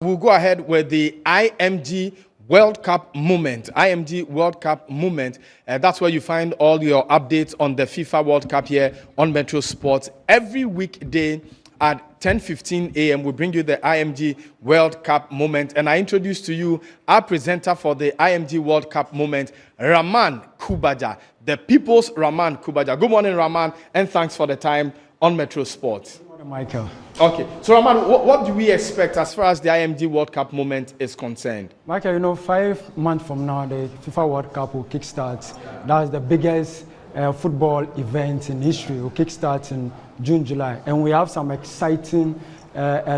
We'll go ahead with the IMG World Cup moment. IMG World Cup moment. That's where you find all your updates on the FIFA World Cup here on Metro Sports. Every weekday at 10:15 a.m. we bring you the IMG World Cup moment. And I introduce to you our presenter for the IMG World Cup moment, Rahman Kubaja, the people's Rahman Kubaja. Good morning, Rahman, and thanks for the time on Metro Sports. Good morning, Michael. Okay, so Rahman, what do we expect as far as the IMG World Cup moment is concerned? Michael, 5 months from now, the FIFA World Cup will kickstart. That's the biggest football event in history. It will kickstart in June, July. And we have some exciting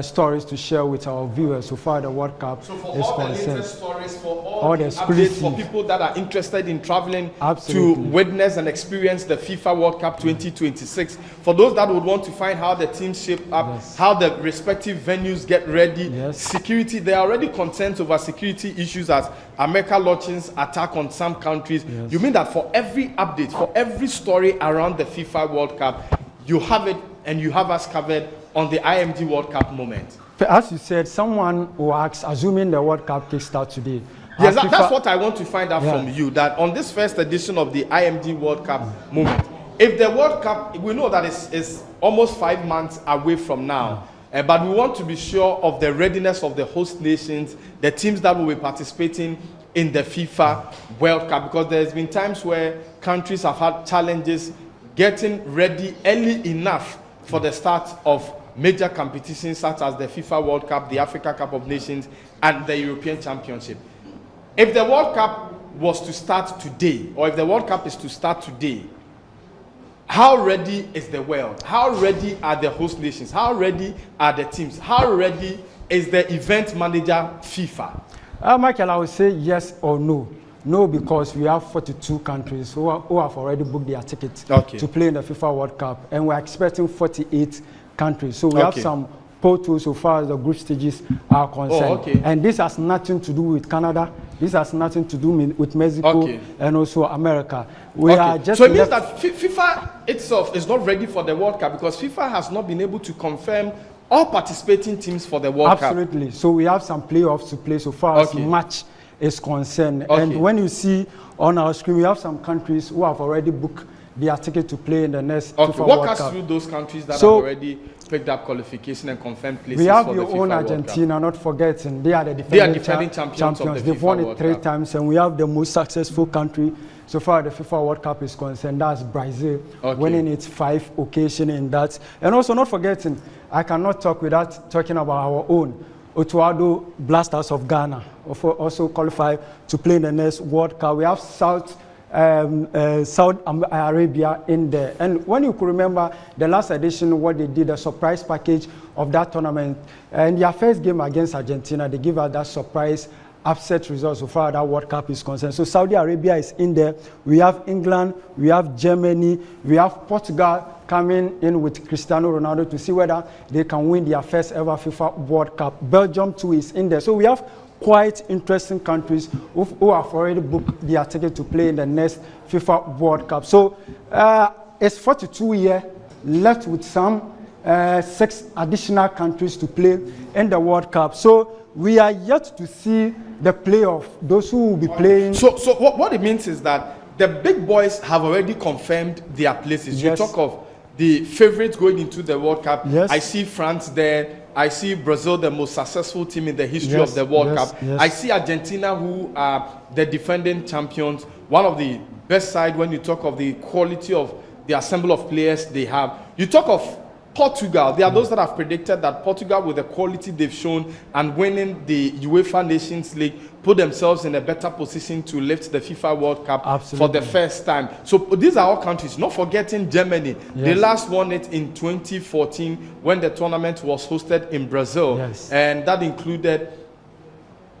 stories to share with our viewers so far the World Cup so for is all concerned. The latest stories, for all the updates exclusive for people that are interested in traveling Absolutely. to witness and experience the FIFA World Cup 2026. For those that would want to find how the teams shape up, Yes. how the respective venues get ready, Yes. security, there are already concerns over security issues as America launches attack on some countries. Yes. You mean that for every update, for every story around the FIFA World Cup, you have it and you have us covered on the IMG World Cup moment? As you said, someone who asks, assuming the World Cup kickstart today. Yes, that's what I want to find out from Yeah. you, that on this first edition of the IMG World Cup moment, if the World Cup, we know that it's almost 5 months away from now, but we want to be sure of the readiness of the host nations, the teams that will be participating in the FIFA World Cup, because there's been times where countries have had challenges getting ready early enough for the start of major competitions such as the FIFA World Cup, the Africa Cup of Nations, and the European Championship. If the World Cup was to start today, or if the World Cup is to start today, how ready is the world? How ready are the host nations? How ready are the teams? How ready is the event manager, FIFA? Michael, I would say yes or no. No, because we have 42 countries who have already booked their tickets to play in the FIFA World Cup, and we're expecting 48 countries. So we have some portals so far as the group stages are concerned. And this has nothing to do with Canada. This has nothing to do with Mexico and also America. We are just so it means that FIFA itself is not ready for the World Cup because FIFA has not been able to confirm all participating teams for the World Cup. Absolutely. So we have some playoffs to play so far as match is concerned. And when you see on our screen, we have some countries who have already booked their ticket to play in the next FIFA World Cup. Walk us through those countries that have already picked up qualification and confirmed places. We have for your the FIFA own Argentina, not forgetting. They are the defending champions. Of the They've FIFA won it World 3 Cup. times, and we have the most successful country so far the FIFA World Cup is concerned. That's Brazil, winning its 5 occasion in that. And also not forgetting, I cannot talk without talking about our own Otuado Blasters of Ghana, also qualified to play in the next World Cup. We have Saudi Arabia in there. And when you could remember the last edition, what they did, a surprise package of that tournament, and their first game against Argentina, they give us that surprise upset result so far that World Cup is concerned. So Saudi Arabia is in there. We have England, we have Germany, we have Portugal coming in with Cristiano Ronaldo to see whether they can win their first ever FIFA World Cup. Belgium too is in there. So we have quite interesting countries who have already booked their ticket to play in the next FIFA World Cup. So it's 42 years left with some 6 additional countries to play in the World Cup. So we are yet to see the playoff, those who will be playing. So what it means is that the big boys have already confirmed their places. You talk of the favorites going into the World Cup. I see France there. I see Brazil, the most successful team in the history of the World Cup. I see Argentina, who are the defending champions. One of the best side when you talk of the quality of the ensemble of players they have. You talk of Portugal. There are those that have predicted that Portugal, with the quality they've shown and winning the UEFA Nations League, put themselves in a better position to lift the FIFA World Cup for the first time. So these are all countries. Not forgetting Germany. They last won it in 2014 when the tournament was hosted in Brazil. And that included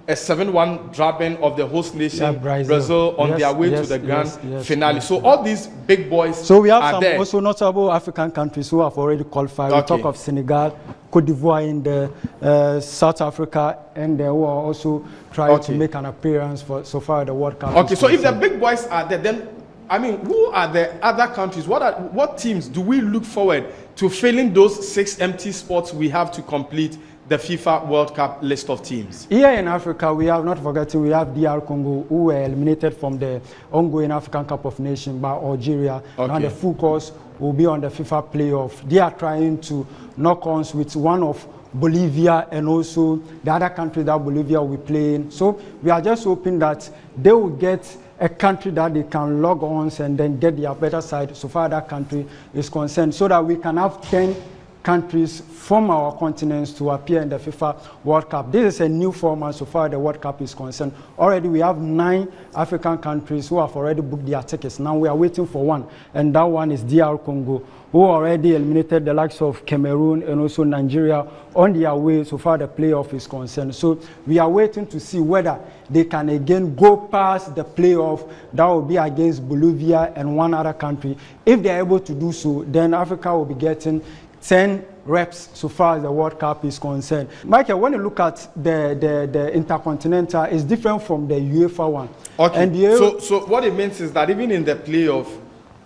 a 7-1 drubbing of the host nation, Brazil, on their way to the grand finale. So all these big boys So we have some there. also notable African countries who have already qualified. We talk of Senegal, Cote d'Ivoire in the South Africa, and they who are also trying to make an appearance for so far the World Cup. Okay, so if the big boys are there, then I mean, who are the other countries? What teams do we look forward to filling those 6 empty spots we have to complete the FIFA World Cup list of teams? Here in Africa, we have, not forgetting, we have DR Congo, who were eliminated from the ongoing African Cup of Nations by Algeria. Okay. Now the full course will be on the FIFA playoff. They are trying to knock on with one of Bolivia and also the other country that Bolivia will be playing. So we are just hoping that they will get a country that they can log on and then get their better side so far that country is concerned, so that we can have 10 countries from our continents to appear in the FIFA World Cup. This is a new format so far the World Cup is concerned. Already we have 9 African countries who have already booked their tickets. Now we are waiting for one, and that one is DR Congo, who already eliminated the likes of Cameroon and also Nigeria on their way so far the playoff is concerned. So we are waiting to see whether they can again go past the playoff. That will be against Bolivia and one other country. If they are able to do so, then Africa will be getting 10 reps so far as the World Cup is concerned. Michael, when you look at the Intercontinental, it's different from the UEFA one. Okay, and so what it means is that even in the playoff,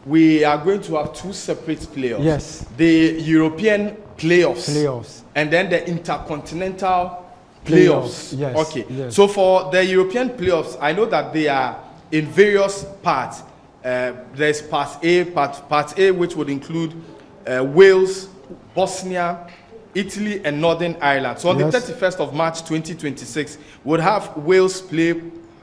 we are going to have 2 separate playoffs. Yes. The European playoffs. And then the Intercontinental playoffs. Yes. Okay. Yes. So for the European playoffs, I know that they are in various parts. There's Part A, which would include Wales, Bosnia, Italy, and Northern Ireland. So on the 31st of March 2026, we'll have Wales play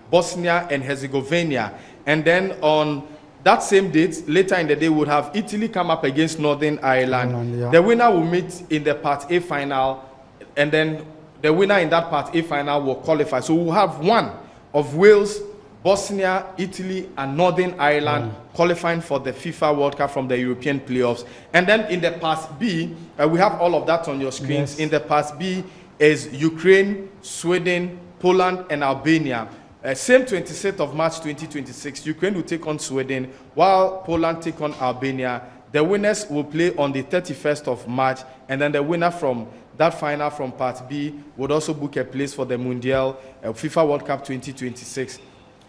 Bosnia and Herzegovina. And then on that same date, later in the day, we'll have Italy come up against Northern Ireland. The winner will meet in the Part A final, and then the winner in that Part A final will qualify. So we'll have one of Wales, Bosnia, Italy, and Northern Ireland qualifying for the FIFA World Cup from the European playoffs. And then in the Part B, we have all of that on your screens. Yes. In the Part B is Ukraine, Sweden, Poland, and Albania. Same 26th of March 2026, Ukraine will take on Sweden, while Poland take on Albania. The winners will play on the 31st of March, and then the winner from that final from Part B would also book a place for the Mundial FIFA World Cup 2026.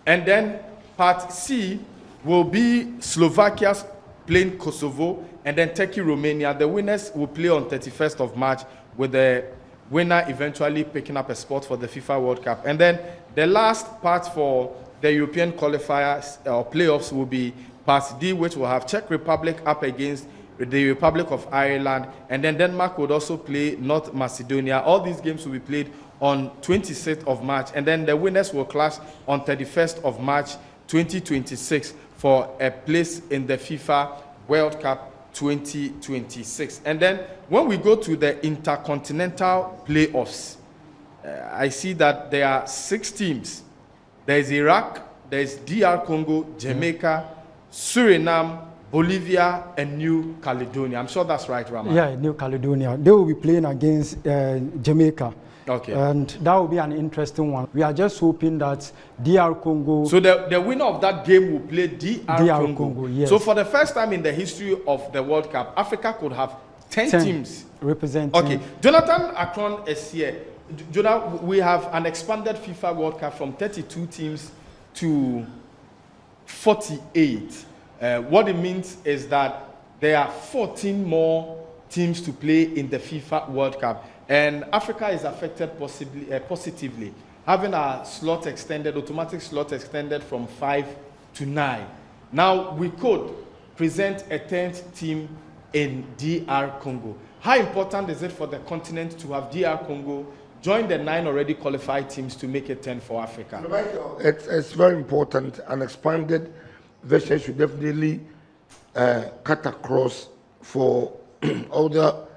And then Part C will be Slovakia playing Kosovo, and then Turkey, Romania. The winners will play on 31st of March, with the winner eventually picking up a spot for the FIFA World Cup. And then the last part for the European qualifiers or playoffs will be Part D, which will have Czech Republic up against the Republic of Ireland, and then Denmark would also play North Macedonia. All these games will be played on 26th of March, and then the winners will clash on 31st of March 2026 for a place in the FIFA World Cup 2026. And then when we go to the Intercontinental playoffs, I see that there are 6 teams. There is Iraq, there is DR Congo, Jamaica, Suriname, Bolivia, and New Caledonia. I'm sure that's right, Rama. Yeah, New Caledonia. They will be playing against Jamaica. Okay. And that will be an interesting one. We are just hoping that DR Congo... So the winner of that game will play DR Congo. Yes. So for the first time in the history of the World Cup, Africa could have 10 teams representing. Okay. Jonathan Akron is here. Jonathan, we have an expanded FIFA World Cup from 32 teams to 48. What it means is that there are 14 more teams to play in the FIFA World Cup. And Africa is affected positively, having a slot extended, automatic slot extended from 5 to 9. Now, we could present a 10th team in DR Congo. How important is it for the continent to have DR Congo join the 9 already qualified teams to make it 10 for Africa? It's very important. An expanded version should definitely cut across for other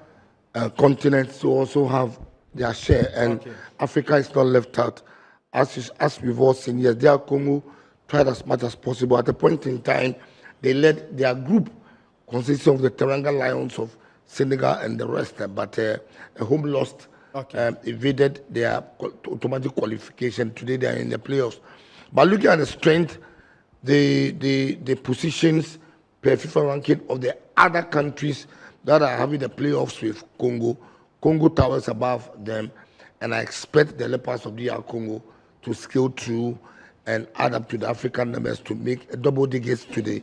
continents to also have their share, and Africa is not left out. As we've all seen, yes, DR Congo tried as much as possible. At a point in time, they led their group, consisting of the Teranga Lions of Senegal and the rest, but a home lost evaded their automatic qualification. Today they are in the playoffs. But looking at the strength, the positions per FIFA ranking of the other countries that are having the playoffs with Congo, Congo towers above them, and I expect the Leopards of DR Congo to scale through and add up to the African numbers to make a double digits to the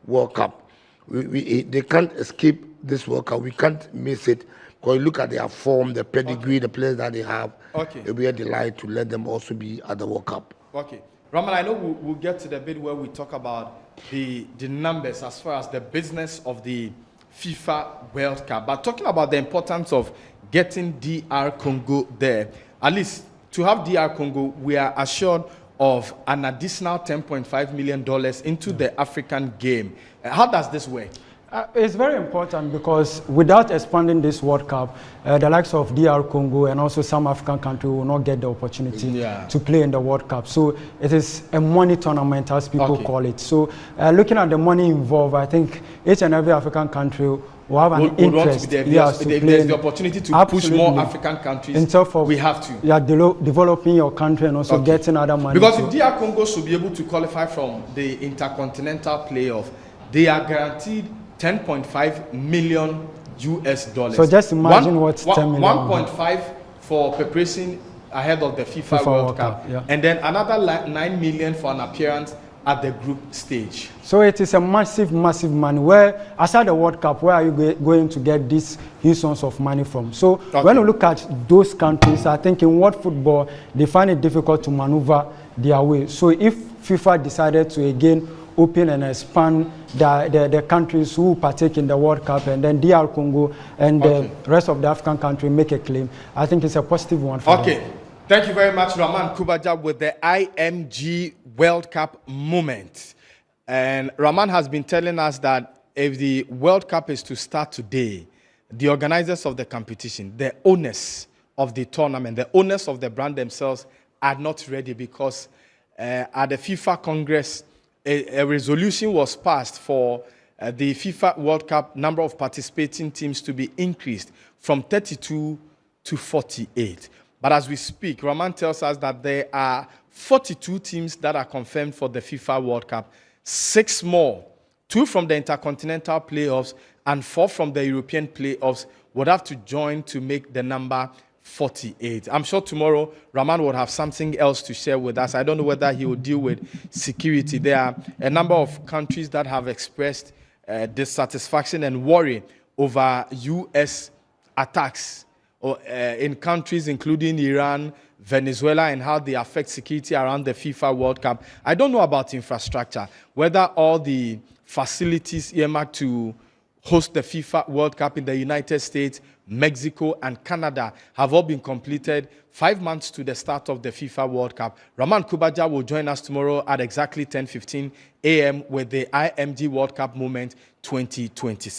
World Cup. They can't escape this World Cup. We can't miss it because you look at their form, the pedigree, the players that they have. Okay. It'll be a delight to let them also be at the World Cup. Okay. Raman, I know we'll get to the bit where we talk about the numbers as far as the business of the FIFA World Cup. But talking about the importance of getting DR Congo there, at least to have DR Congo, we are assured of an additional $10.5 million into the African game. How does this work? It's very important because without expanding this World Cup, the likes of DR Congo and also some African countries will not get the opportunity to play in the World Cup. So it is a money tournament, as people call it. So looking at the money involved, I think each and every African country will have an interest. If there's the opportunity to push more African countries, we have to. You are developing your country and also getting other money. Because if DR Congo should be able to qualify from the intercontinental playoff, they are guaranteed $10.5 million US. So just imagine what's 10 million. 1.5 for preparation ahead of the FIFA World Cup. And then another 9 million for an appearance at the group stage. So it is a massive, massive money. Where, aside the World Cup, where are you going to get these huge sums of money from? So when you look at those countries, I think in world football, they find it difficult to maneuver their way. So if FIFA decided to again open and expand the countries who partake in the World Cup, and then DR Congo and the rest of the African country make a claim, I think it's a positive one for them. Thank you very much, Raman Kubaja, with the IMG World Cup moment. And Raman has been telling us that if the World Cup is to start today, the organizers of the competition, the owners of the tournament, the owners of the brand themselves are not ready because at the FIFA Congress, a resolution was passed for the FIFA World Cup number of participating teams to be increased from 32 to 48. But as we speak, Raman tells us that there are 42 teams that are confirmed for the FIFA World Cup, 6 more, 2 from the Intercontinental Playoffs and 4 from the European Playoffs would have to join to make the number 48. I'm sure tomorrow Raman would have something else to share with us. I don't know whether he will deal with security. There are a number of countries that have expressed dissatisfaction and worry over U.S. attacks in countries including Iran, Venezuela, and how they affect security around the FIFA World Cup. I don't know about infrastructure, whether all the facilities earmarked to host the FIFA World Cup in the United States, Mexico, and Canada have all been completed 5 months to the start of the FIFA World Cup. Raman Kubaja will join us tomorrow at exactly 10:15 a.m. with the IMG World Cup Moment 2026.